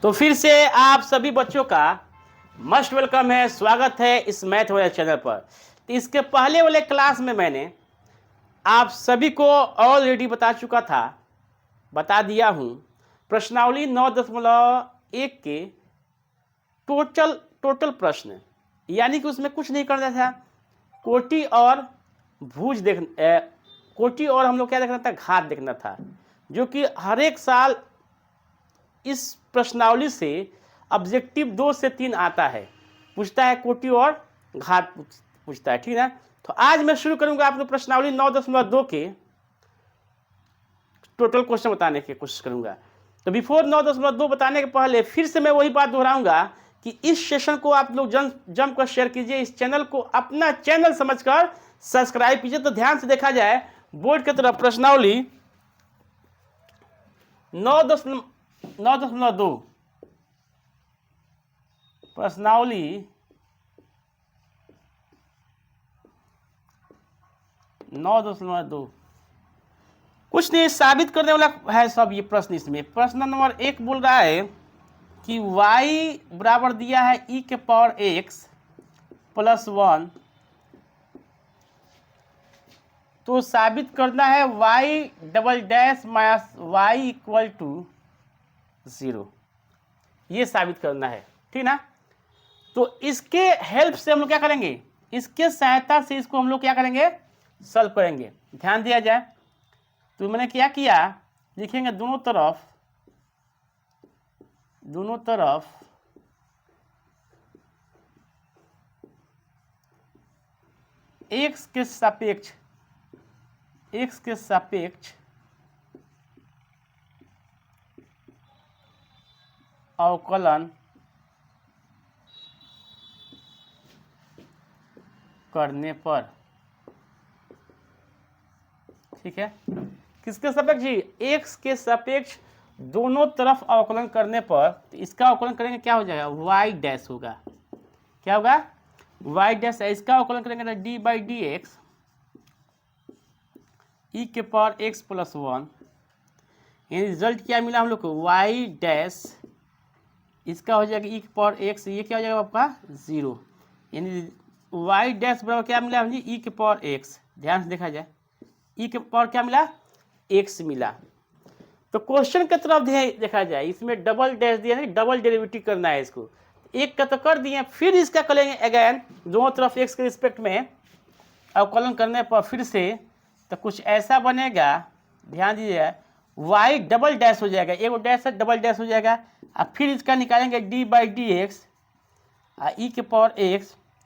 तो फिर से आप सभी बच्चों का मस्ट वेलकम है, स्वागत है इस मैथ वाले चैनल पर। तो इसके पहले वाले क्लास में मैंने आप सभी को ऑलरेडी बता दिया हूँ प्रश्नावली 9.1 के टोटल प्रश्न, यानी कि उसमें कुछ नहीं करना था। कोटि और भुज कोटि और हम लोग क्या देखना था, घात देखना था, जो कि हर एक साल इस प्रश्नावली से ऑब्जेक्टिव 2 से 3 आता है, पूछता है कोटि और घात पूछता है, ठीक है। तो आज मैं शुरू करूंगा आपको प्रश्नावली 9.2 के टोटल क्वेश्चन बताने की कोशिश करूंगा। तो बिफोर 9.2 बताने के पहले फिर से मैं वही बात दोहराऊंगा कि इस सेशन को आप लोग जम कर शेयर कीजिए, इस चैनल को अपना चैनल समझकर सब्सक्राइब कीजिए। तो ध्यान से देखा जाए बोर्ड की तरफ प्रश्नावली 9.2 प्रश्नावली 9.2 कुछ नहीं साबित करने वाला है सब ये प्रश्न। इसमें प्रश्न नंबर 1 बोल रहा है कि y बराबर दिया है e के पावर x प्लस 1, तो साबित करना है y double dash minus y equal to 0, ये साबित करना है, ठीक ना। तो इसके हेल्प से हम लोग क्या करेंगे, इसके सहायता से इसको हम लोग क्या करेंगे, सॉल्व करेंगे। ध्यान दिया जाए तो मैंने क्या किया, लिखेंगे दोनों तरफ x के सापेक्ष अवकलन करने पर, ठीक है। किसके सापेक्ष जी, x के सापेक्ष दोनों तरफ अवकलन करने पर, तो इसका अवकलन करेंगे क्या हो जाएगा, y डैश होगा, क्या होगा, y डैश। इसका अवकलन करेंगे तो d by d x e के पावर x प्लस 1, यानी रिजल्ट क्या मिला हम लोग को, y डैश, इसका हो जाएगा ई के पावर x, ये क्या हो जाएगा आपका 0, यानी y डैश बराबर क्या मिला मुझे, ई के पावर x। ध्यान से देखा जाए ई के पावर क्या मिला, x मिला। तो क्वेश्चन की तरफ देखा जाए, इसमें डबल डैश दिया है, डबल डेरिवेटिव करना है इसको, एक का तो कर दिए, फिर इसका करेंगे अगेन दोनों तरफ x के रिस्पेक्ट में अवकलन करने पर फिर से, तो कुछ ऐसा बनेगा, ध्यान दीजिए y डबल डैश हो जाएगा, एक डैश है डबल डैश हो जाएगा, और फिर इसका निकालेंगे d by d x e के पावर x,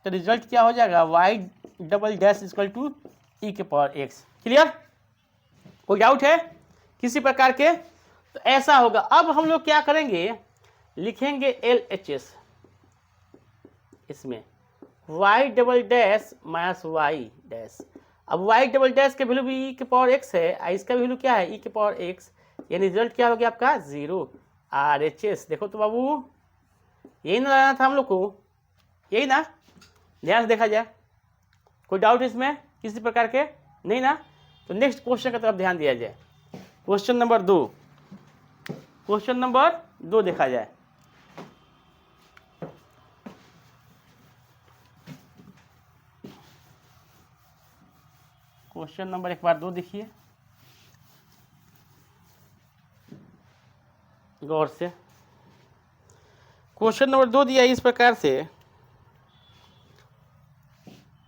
तो रिजल्ट क्या हो जाएगा, y double dash equal to e के पावर x। क्लियर, कोई डाउट है किसी प्रकार के, तो ऐसा होगा। अब हम लोग क्या करेंगे, लिखेंगे LHS, इसमें y double dash minus y dash. अब y डबल डैश के वैल्यू भी ई के पावर x है, इसका वैल्यू क्या है, ई के पावर x, यानी रिजल्ट क्या हो गया आपका 0 RHS। देखो तो बाबू यही ना लाना था हम लोग को, यही ना, ध्यान से देखा जाए, कोई डाउट इसमें किसी प्रकार के नहीं ना। तो नेक्स्ट क्वेश्चन की तरफ ध्यान दिया जाए, क्वेश्चन नंबर 2 देखा जाए। क्वेश्चन नंबर एक बार 2 देखिए गौर से। क्वेश्चन नंबर 2 दिया इस प्रकार से,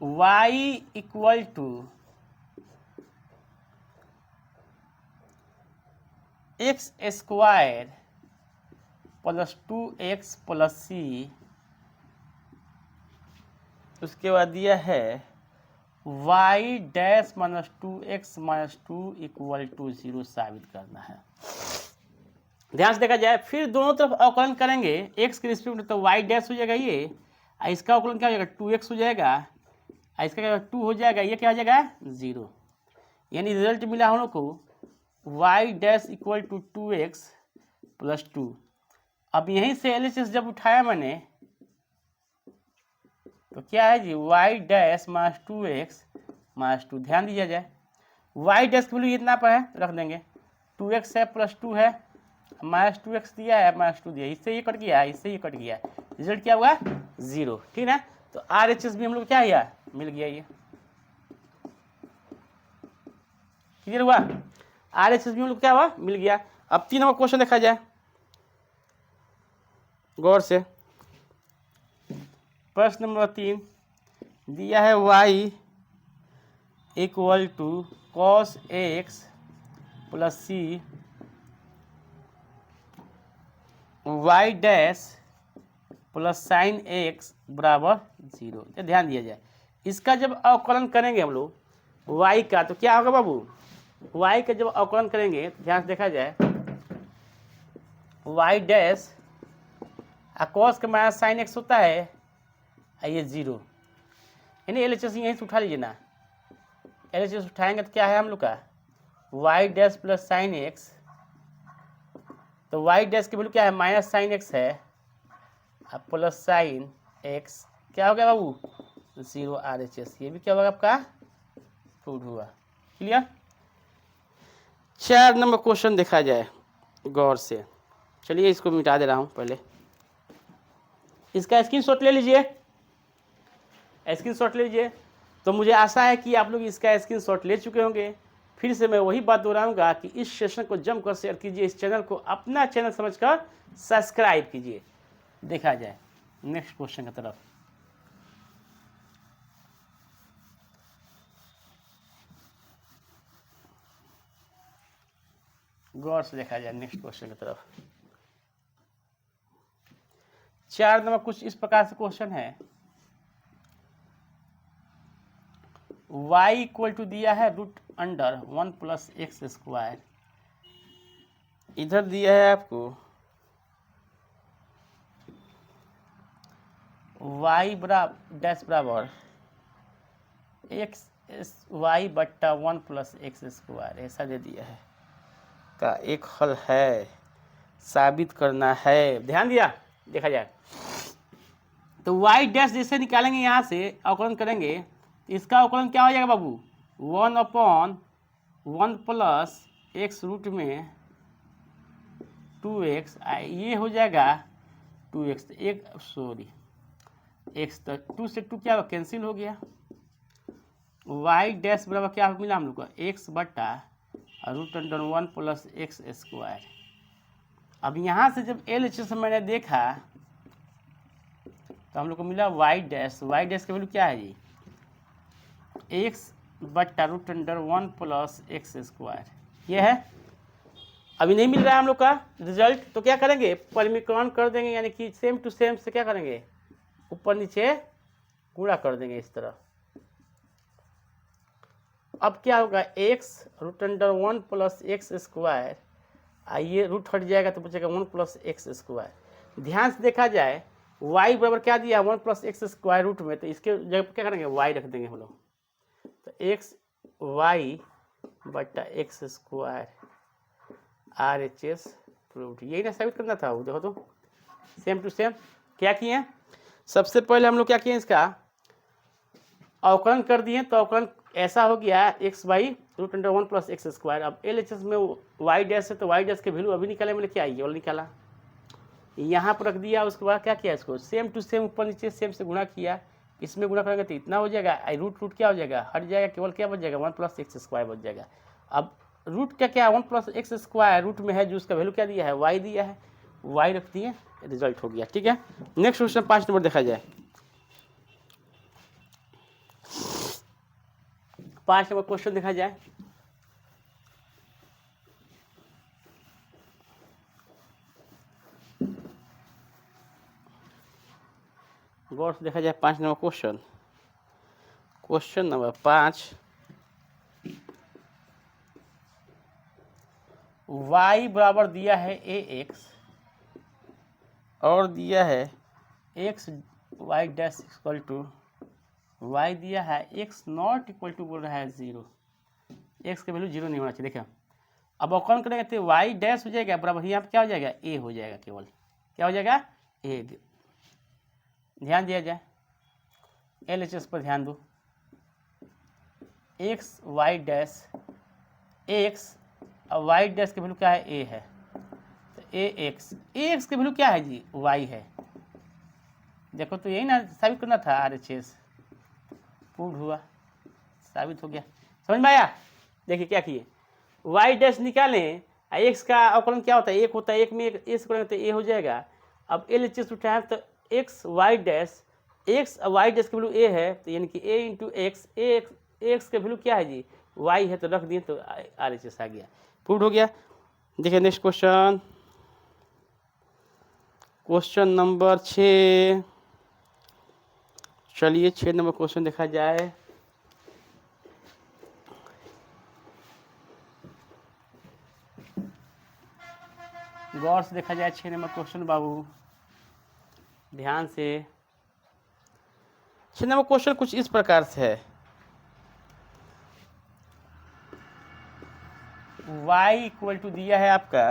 y equal to x square plus 2x plus c, उसके बाद दिया है y dash minus 2x minus 2 equal to 0 साबित करना है। ध्यान से देखा जाए, फिर दोनों तरफ अवकलन करेंगे x के रिस्पेक्ट में, तो y डैश हो जाएगा ये, इसका अवकलन क्या हो जाएगा 2x हो जाएगा, इसका क्या 2 हो जाएगा, ये क्या हो जाएगा 0, यानी रिजल्ट मिला हम लोग को y dash equal to 2x plus 2। अब यहीं से LHS जब उठाया मैंने, तो क्या है जी, y dash minus 2x minus 2। ध्यान दिया जाए y डैश की वैल्यू इतना पर है, रख देंगे 2x है प्लस 2 है, -2x दिया है, -2 दिया, इससे ये कट गया, इससे ये कट गया, रिजल्ट क्या हुआ 0, ठीक है। तो RHS भी हम लोग क्या है मिल गया, ये क्लियर हुआ। RHS भी हम लोग क्या हुआ मिल गया। अब 3 नंबर क्वेश्चन देखा जाए गौर से। प्रश्न नंबर 3 दिया है y = cos x + c y dash + sin x बराबर 0। ध्यान दिया जाए, इसका जब अवकलन करेंगे हम लोग y का, तो क्या होगा बाबू, y का जब अवकलन करेंगे तो ध्यान से देखा जाए, y डैश cos का माइनस साइन एक्स होता है, ये 0, यानी LHS यहीं से उठा लीजिए ना, LHS उठाएंगे तो क्या है हम लोग का y डैश + sin x, तो y डैश की वैल्यू क्या है माइनस साइन एक्स है, अब प्लस साइन एक्स क्या हो गया बाबू 0 RHS, ये भी क्या होगा आपका प्रूव हुआ, क्लियर। 4 नंबर क्वेश्चन देखा जाए गौर से। चलिए इसको मिटा दे रहा हूँ, पहले इसका स्क्रीनशॉट ले लीजिए, स्क्रीनशॉट ले लीजिए। तो मुझे आशा है कि आप लोग इसका स्क्रीनशॉट ले चुके होंगे। फिर से मैं वही बात दोहराऊंगा कि इस सेशन को जमकर शेयर कीजिए, इस चैनल को अपना चैनल समझकर सब्सक्राइब कीजिए। देखा जाए नेक्स्ट क्वेश्चन की तरफ। गौर से देखा जाए नेक्स्ट क्वेश्चन की तरफ। 4 नंबर कुछ इस प्रकार से क्वेश्चन है, y = दिया है √1 + x², इधर दिया है आपको y डैश बराबर y/1 + x², ऐसा दे दिया है का एक हल है, साबित करना है। ध्यान दिया, देखा जाए तो y डैश जैसे निकालेंगे यहाँ से अवकलन करेंगे, इसका अवकलन क्या हो जाएगा बाबू 1/1 + x रूट में 2x, ये हो जाएगा 2x, एक सॉरी x, तो 2 से 2 क्या कैंसिल हो गया, y डैश बराबर क्या मिला हम लोग को x/√1 + x²। अब यहाँ से जब LHS मैंने देखा तो हम लोग को मिला y डैश की वैल्यू क्या है जी x/√1 + x², ये है। अभी नहीं मिल रहा है हम लोग का रिजल्ट, तो क्या करेंगे परिमीकरण कर देंगे, यानी कि सेम टू सेम से क्या करेंगे ऊपर नीचे गुणा कर देंगे इस तरह। अब क्या होगा x√1 + x², ये रूट हट जाएगा तो बचेगा 1 + x²। ध्यान से देखा जाए y बराबर क्या दिया 1 + x² रूट में, तो इसके जगह पर क्या करेंगे y रख देंगे हम लोग, तो xy/x² RHS प्रूव्ड, यही ना साबित करना था। देखो तो सेम टू सेम क्या किए, सबसे पहले हम लोग क्या किए इसका अवकलन कर दिए, तो अवकलन ऐसा हो गया x/√1 + x²। अब LHS में y डैश है तो y डैश के वैल्यू अभी निकाले, मैंने क्या ये निकाला, यहाँ पर रख दिया, उसके बाद क्या किया इसको सेम टू सेम ऊपर नीचे सेम से गुणा किया, इसमें गुणा करेंगे तो इतना हो जाएगा, रूट क्या हो जाएगा हट जाएगा, केवल क्या बच जाएगा 1 + x² बच जाएगा। अब रूट का क्या 1 + x² रूट में है, जो उसका वैल्यू क्या दिया है y दिया है, y रख दिए, रिजल्ट हो गया, ठीक है। नेक्स्ट क्वेश्चन 5 नंबर देखा जाए। 5 नंबर क्वेश्चन देखा जाए, गौर से देखा जाए 5 number question. Question number 5, y बराबर दिया है ax और दिया है x y dash equal to y दिया है x नॉट इक्वल टू बोल रहा है 0, x का वैल्यू 0 नहीं होना चाहिए। देखिए अब अवकलन करेंगे तो y डैश हो जाएगा बराबर, यहाँ पे क्या हो जाएगा a हो जाएगा, केवल क्या हो जाएगा a। ध्यान दिया जाए LHS पर ध्यान दो, x y डैश और y डैश की वैल्यू क्या है a है, तो ए एक्स की वैल्यू क्या है जी, वाई है। देखो तो यही ना साबित करना था, RHS प्रूव हुआ, साबित हो गया। समझ में आया? देखिए क्या किए, वाई डैश निकालें, एक्स का अवकलन क्या होता है, एक होता है, एक में एक ए से करेंगे तो ए हो जाएगा। अब LHS उठाए तो x y dash, x y dash की वैल्यू ए है, तो यानी कि ए इंटू एक्स, एक्स की वैल्यू क्या है जी, वाई है, तो रख दिए तो RHS आ गया, प्रूव हो गया। देखिए नेक्स्ट क्वेश्चन, क्वेश्चन नंबर 6। चलिए 6 नंबर क्वेश्चन देखा जाए। गौर से देखा जाए 6 नंबर क्वेश्चन बाबू, ध्यान से। 6 नंबर क्वेश्चन कुछ इस प्रकार से है, y इक्वल टू दिया है आपका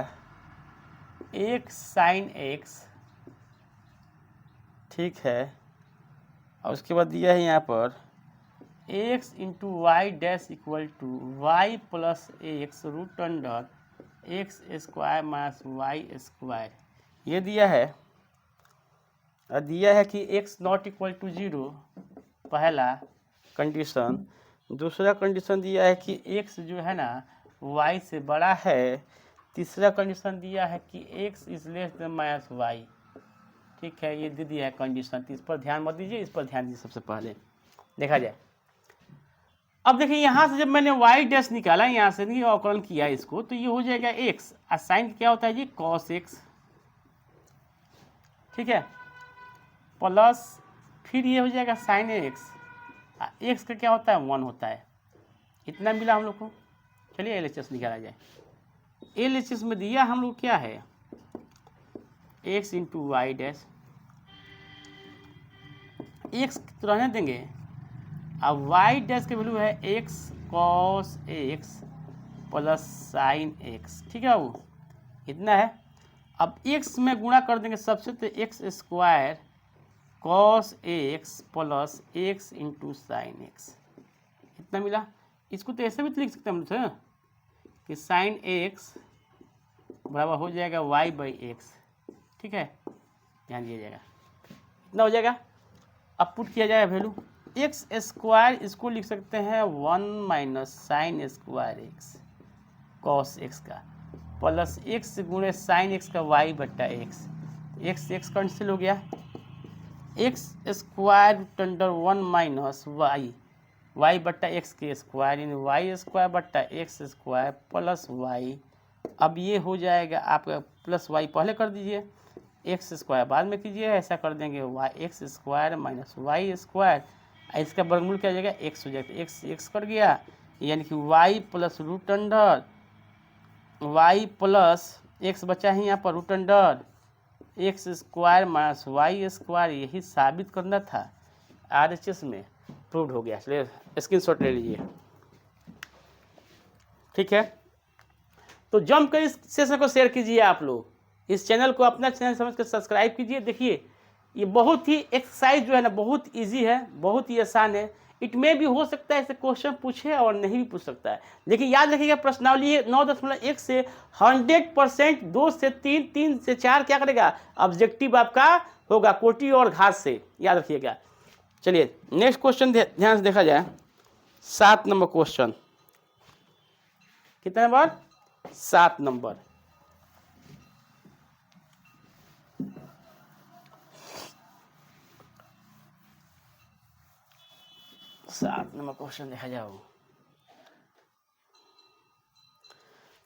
x साइन x, ठीक है, और उसके बाद दिया है यहाँ पर x into y dash equal to y plus x root under x square minus y square, ये दिया है। और दिया है कि x नॉट इक्वल टू 0, पहला कंडीशन। दूसरा कंडीशन दिया है कि x जो है ना y से बड़ा है। तीसरा कंडीशन दिया है कि x is less than minus y, ठीक है, ये दे दिया है कंडीशन। तो इस पर ध्यान मत दीजिए, इस पर ध्यान दीजिए। सबसे पहले देखा जाए, अब देखिए यहाँ से जब मैंने वाई डैश निकाला, यहाँ से नहीं अवकलन किया इसको, तो ये हो जाएगा एक्स, और साइन क्या होता है जी, कॉस एक्स, ठीक है, प्लस फिर ये हो जाएगा साइन एक्स, एक्स का क्या होता है, 1 होता है। इतना मिला हम लोग को। चलिए LHS निकाला जाए। LHS में दिया हम लोग क्या है, x into y dash, x तो रहने देंगे, अब वाई डैश की वैल्यू है x cos x plus sine x, ठीक है वो इतना है। अब एक्स में गुणा कर देंगे सबसे, तो x square cos x plus x into sine x, इतना मिला। इसको तो ऐसे भी तो लिख सकते हैं हम कि साइन एक्स बराबर हो जाएगा वाई बाई एक्स, ठीक है, ध्यान दिया जाएगा, इतना हो जाएगा। अब पुट किया जाएगा वैल्यू, एक्स स्क्वायर इसको लिख सकते हैं 1 minus sine square x cos x का, प्लस एक्स गुणे साइन एक्स का वाई बट्टा एक्स, एक्स एक्स कैंसिल हो गया, x square root under 1 minus y बट्टा एक्स के स्क्वायर, यानी वाई स्क्वायर बट्टा एक्स स्क्वायर प्लस वाई। अब ये हो जाएगा आपका प्लस वाई पहले कर दीजिए, एक्स स्क्वायर बाद में कीजिए, ऐसा कर देंगे y x square minus y square, इसका वर्गमूल क्या हो जाएगा, एक्स हो जाएगा, एक्स एक्स कट गया, यानी कि y plus root under y plus x बचा है यहाँ पर root under x square minus y square, यही साबित करना था। RHS में प्रूव्ड हो गया। चलिए स्क्रीनशॉट ले लीजिए, ठीक है। तो जम कर इस सेशन को शेयर कीजिए, आप लोग इस चैनल को अपना चैनल समझ कर सब्सक्राइब कीजिए। देखिए ये बहुत ही एक्सरसाइज जो है ना बहुत इजी है, बहुत ही आसान है। इट में भी हो सकता है ऐसे क्वेश्चन पूछे और नहीं भी पूछ सकता है, लेकिन याद रखिएगा प्रश्नावली 9.1 से 100%, 2 से 3, 3 से 4 क्या करेगा, ऑब्जेक्टिव आपका होगा कोटि और घात से, याद रखिएगा। चलिए नेक्स्ट क्वेश्चन ध्यान से देखा जाए, 7 नंबर क्वेश्चन, कितना नंबर, 7 नंबर। क्वेश्चन देखा जाओ।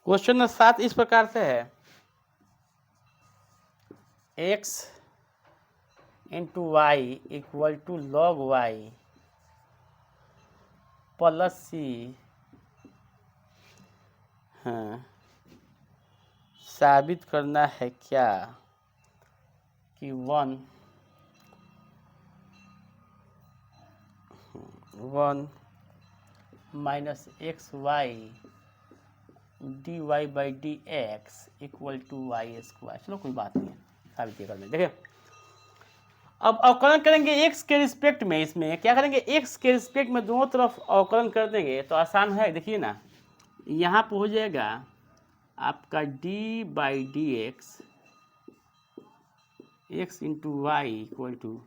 क्वेश्चन नंबर 7 इस प्रकार से है, x into y equal to log y plus c, हाँ, साबित करना है क्या कि 1 minus x y d y by d x equal to y square. चलो कोई बात नहीं है, साबित कर दें। देखिए अब अवकलन करेंगे एक्स के रिस्पेक्ट में, इसमें क्या करेंगे, एक्स के रिस्पेक्ट में दोनों तरफ अवकलन कर देंगे तो आसान है। देखिए ना यहाँ पर हो जाएगा आपका d by d x x into y equal to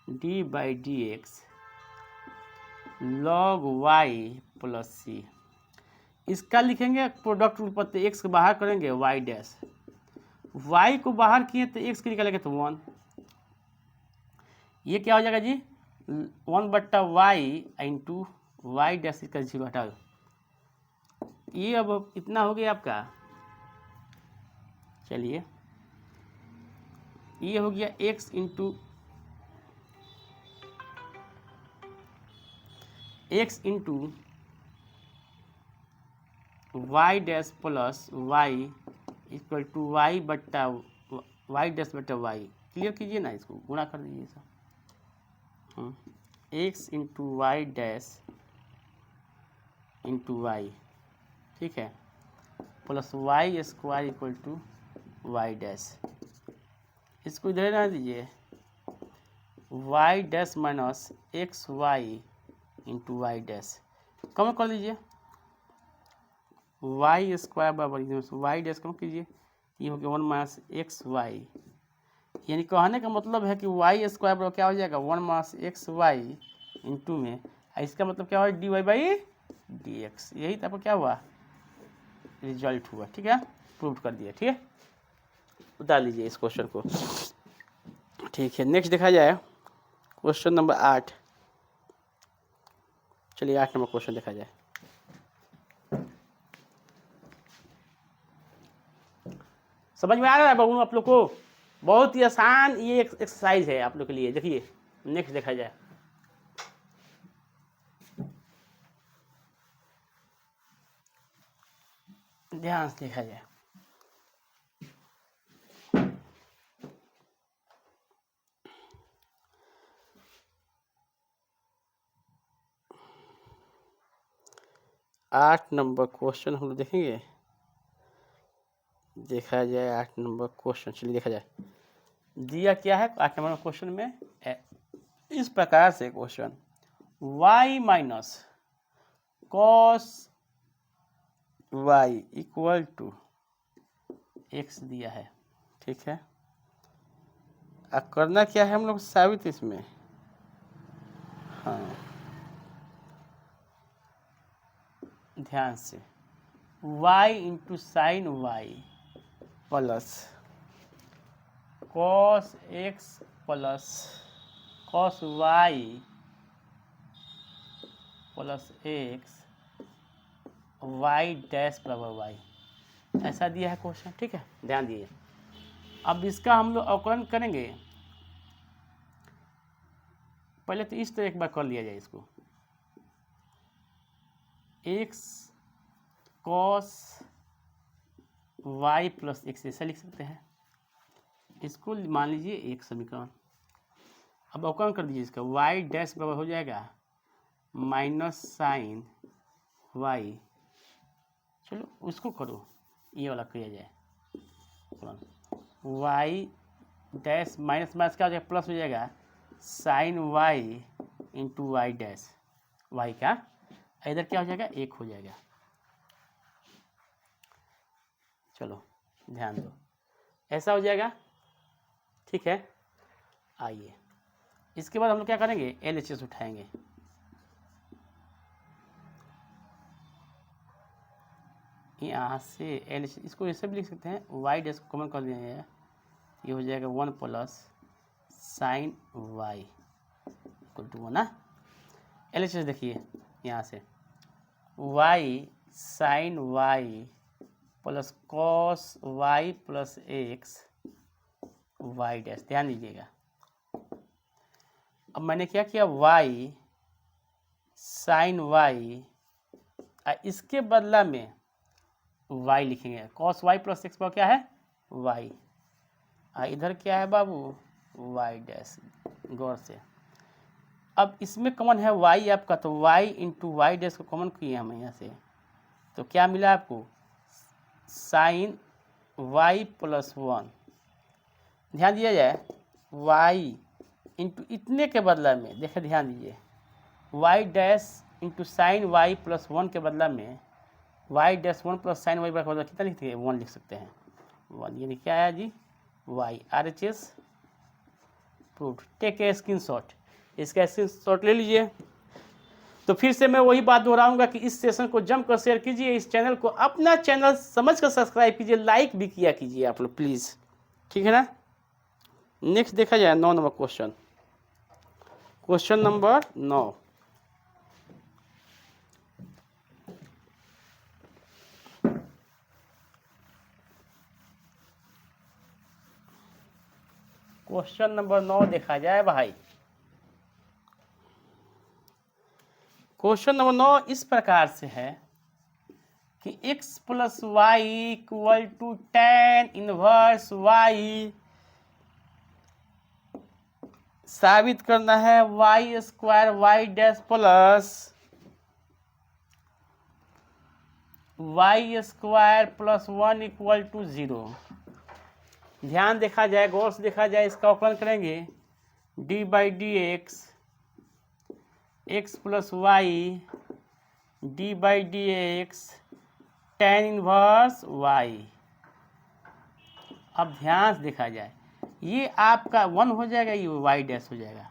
d by d x log y plus c. इसका लिखेंगे प्रोडक्ट रूल पर, एक्स को बाहर करेंगे वाई डैश, वाई को बाहर किए तो एक्स की निकालेंगे तो 1, ये क्या हो जाएगा जी 1/y इंटू वाई डैश इसका 0 हटा दो। ये अब इतना हो गया आपका, चलिए ये हो गया x into y dash plus y equal to y बट्टा वाई डैश बट्टा वाई। क्लियर कीजिए ना, इसको गुणा कर दीजिए सब, x into y dash into y, ठीक है, plus y square equal to y dash. इसको इधर रहने दीजिए, y dash minus x y into y dash, कम कर लीजिए, वाई स्क्वायर बराबर वाई डैश कम कीजिए, ये हो गया 1 माइनस एक्स वाई, यानी कहने का मतलब है कि वाई स्क्वायर बराबर क्या हो जाएगा 1 माइनस एक्स वाई इंटू में, इसका मतलब क्या हुआ d y by d x. यही तो आपको क्या हुआ रिजल्ट हुआ, ठीक है, प्रूव कर दिया, ठीक है, उतार लीजिए इस क्वेश्चन को, ठीक है। नेक्स्ट देखा जाए क्वेश्चन नंबर 8, चलिए 8 नंबर क्वेश्चन देखा जाए। समझ में आ रहा है बाबू आप लोग को, बहुत ही आसान ये एक्सरसाइज है आप लोग के लिए। देखिए नेक्स्ट देखा जाए, ध्यान से देखा जाए, आठ नंबर क्वेश्चन हम लोग देखेंगे, देखा जाए 8 नंबर क्वेश्चन, चलिए देखा जाए। दिया क्या है 8 नंबर क्वेश्चन में, इस प्रकार से question y minus cos y equal to x दिया है, ठीक है। अब करना क्या है हम लोग साबित इसमें, हाँ ध्यान से, y into sine y plus cos x plus cos y plus x y dash बराबर वाई, ऐसा दिया है क्वेश्चन, ठीक है, ध्यान दिए। अब इसका हम लोग अवकलन करेंगे, पहले तो इस तरह एक बार कर लिया जाए इसको, x cos y plus x ऐसा लिख सकते हैं, इसको मान लीजिए एक समीकरण। अब अवकलन कर दीजिए इसका, वाई डैश बराबर हो जाएगा माइनस साइन वाई, चलो उसको करो, ये वाला किया जाए, वाई डैश माइनस माइनस क्या हो जाएगा प्लस हो जाएगा sine y into y dash y का, इधर क्या हो जाएगा 1 हो जाएगा। चलो ध्यान दो, ऐसा हो जाएगा, ठीक है। आइए इसके बाद हम लोग क्या करेंगे LHS उठाएंगे, यहाँ से LHS, इसको ऐसे भी लिख सकते हैं, वाई डैश को कॉमन कर देंगे, ये हो जाएगा 1 plus sine y equal to 1 ना। LHS देखिए यहाँ से y sine y plus cos y plus x y dash, ध्यान दीजिएगा। अब मैंने क्या किया वाई साइन वाई, इसके बदला में वाई लिखेंगे, कॉस वाई प्लस एक्स पर क्या है वाई, इधर क्या है बाबू वाई डैश, गौर से। अब इसमें कॉमन है वाई आपका, तो वाई इंटू वाई डैश को कॉमन किए हम यहाँ से, तो क्या मिला आपको साइन वाई प्लस 1, ध्यान दिया जाए वाई इंटू इतने के बदला में, देखे ध्यान दीजिए, y dash into sine y plus 1 के बदला में y dash 1 plus sine y बदला कितना लिखते हैं 1 लिख सकते हैं, 1, यानी क्या आया जी y. RHS proved. Take a screenshot, इसका स्क्रीनशॉट ले लीजिए। तो फिर से मैं वही बात दोहराऊंगा कि इस सेशन को जमकर शेयर कीजिए, इस चैनल को अपना चैनल समझकर सब्सक्राइब कीजिए, लाइक भी किया कीजिए आप लोग प्लीज़, ठीक है ना। नेक्स्ट देखा जाए 9 number question, question number 9। Question number 9 देखा जाए भाई। क्वेश्चन नंबर 9 इस प्रकार से है कि x plus y equal to tan inverse y साबित करना है y square y dash plus y square plus 1 equal to 0। ध्यान देखा जाए, गौर से देखा जाए, इसका अवकलन करेंगे d by d x plus y d by d x tan inverse y. अब ध्यान से देखा जाए, ये आपका 1 हो जाएगा, ये वाई डैश हो जाएगा।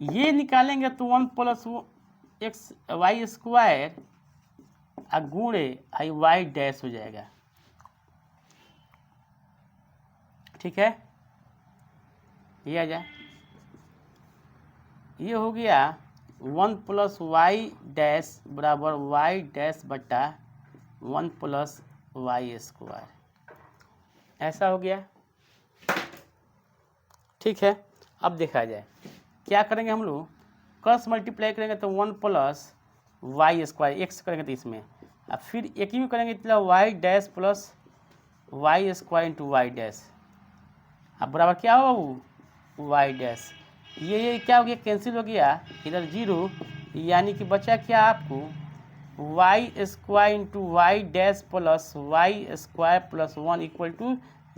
ये निकालेंगे तो 1 प्लस एक्स वाई स्क्वायर गुणे आई वाई डैश हो जाएगा, ठीक है। ये आ जाए, ये हो गया 1 प्लस वाई डैश बराबर वाई डैश बट्टा 1 प्लस वाई स्क्वायर, ऐसा हो गया, ठीक है। अब देखा जाए क्या करेंगे हम लोग, क्रॉस मल्टीप्लाई करेंगे तो 1 प्लस वाई स्क्वायर, एक्स करेंगे तो इसमें, अब फिर एक ही में करेंगे तो y dash plus y square into y dash, अब बराबर क्या होगा वो वाई डैश। ये क्या हो गया, कैंसिल हो गया, इधर 0, यानी कि बचा क्या आपको y square into y dash plus y square plus 1 equal to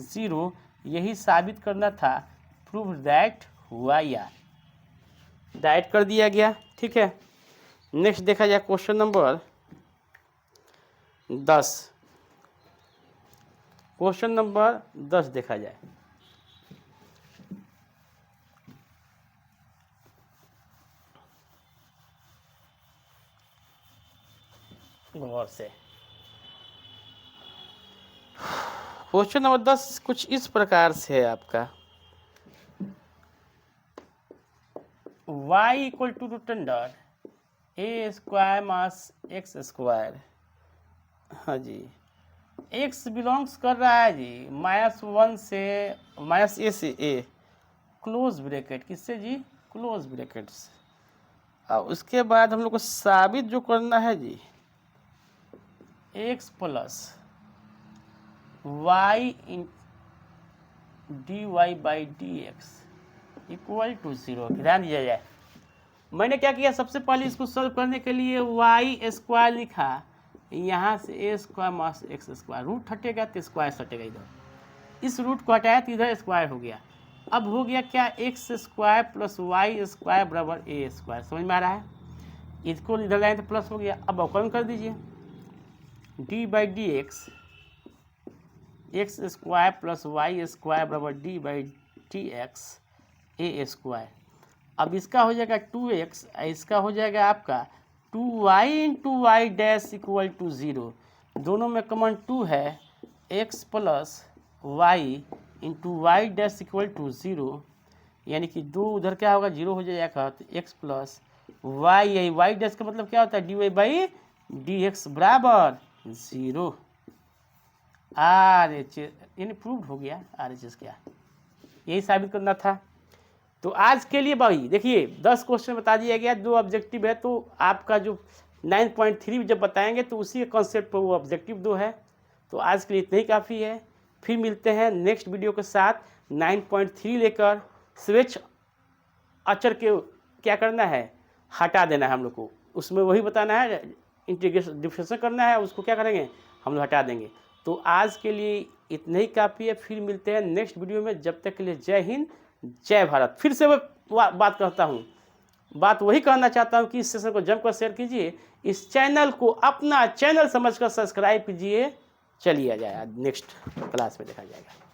0। यही साबित करना था, प्रूव दैट हुआ या दैट कर दिया गया, ठीक है। नेक्स्ट देखा जाए क्वेश्चन नंबर 10। क्वेश्चन नंबर 10 देखा जाए। गौर से क्वेश्चन नंबर 10 कुछ इस प्रकार से है आपका, y equal to root under a square minus x square. हाँ जी, x बिलोंग्स कर रहा है जी -1 से -a से a, क्लोज ब्रैकेट, किससे जी, क्लोज ब्रैकेट से। और उसके बाद हम लोग को साबित जो करना है जी, x plus y d y by d x equal to 0। ध्यान दिया जाए, मैंने क्या किया, सबसे पहले इसको सॉल्व करने के लिए वाई स्क्वायर लिखा, यहाँ से a square minus x square, root हटेगा तो स्क्वायर हटेगा, इधर इस रूट को हटाया तो इधर स्क्वायर हो गया। अब हो गया क्या, x square plus y square बराबर ए स्क्वायर, समझ में आ रहा है। इसको इधर लाए तो प्लस हो गया। अब अवकलन कर दीजिए, d by d x square plus y square बराबर d by d x a square. अब इसका हो जाएगा 2x, इसका हो जाएगा आपका 2y into y dash equal to 0। दोनों में कॉमन 2 है, x plus y into y dash equal to 0, यानी कि 2 उधर क्या होगा 0 हो जाएगा, तो x प्लस वाई, यही वाई डैश का मतलब क्या होता है, d y by d x बराबर 0। RHS यानी प्रूव्ड हो गया, RHS क्या, यही साबित करना था। तो आज के लिए भाई देखिए 10 क्वेश्चन बता दिया गया, 2 ऑब्जेक्टिव है, तो आपका जो 9.3 जब बताएंगे तो उसी के कॉन्सेप्ट पर वो ऑब्जेक्टिव 2 है। तो आज के लिए इतना ही काफ़ी है, फिर मिलते हैं नेक्स्ट वीडियो के साथ 9.3 लेकर। स्विच अचर के क्या करना है, हटा देना है हम लोग को, उसमें वही बताना है, इंटीग्रेशन डिफरेंशिएशन करना है, उसको क्या करेंगे हम लोग हटा देंगे। तो आज के लिए इतना ही काफ़ी है, फिर मिलते हैं नेक्स्ट वीडियो में। जब तक के लिए जय हिंद जय भारत। फिर से मैं बात करता हूँ, बात वही कहना चाहता हूँ कि इस सेशन को जमकर शेयर कीजिए, इस चैनल को अपना चैनल समझकर सब्सक्राइब कीजिए। चलिए आ जाए, नेक्स्ट क्लास में देखा जाएगा।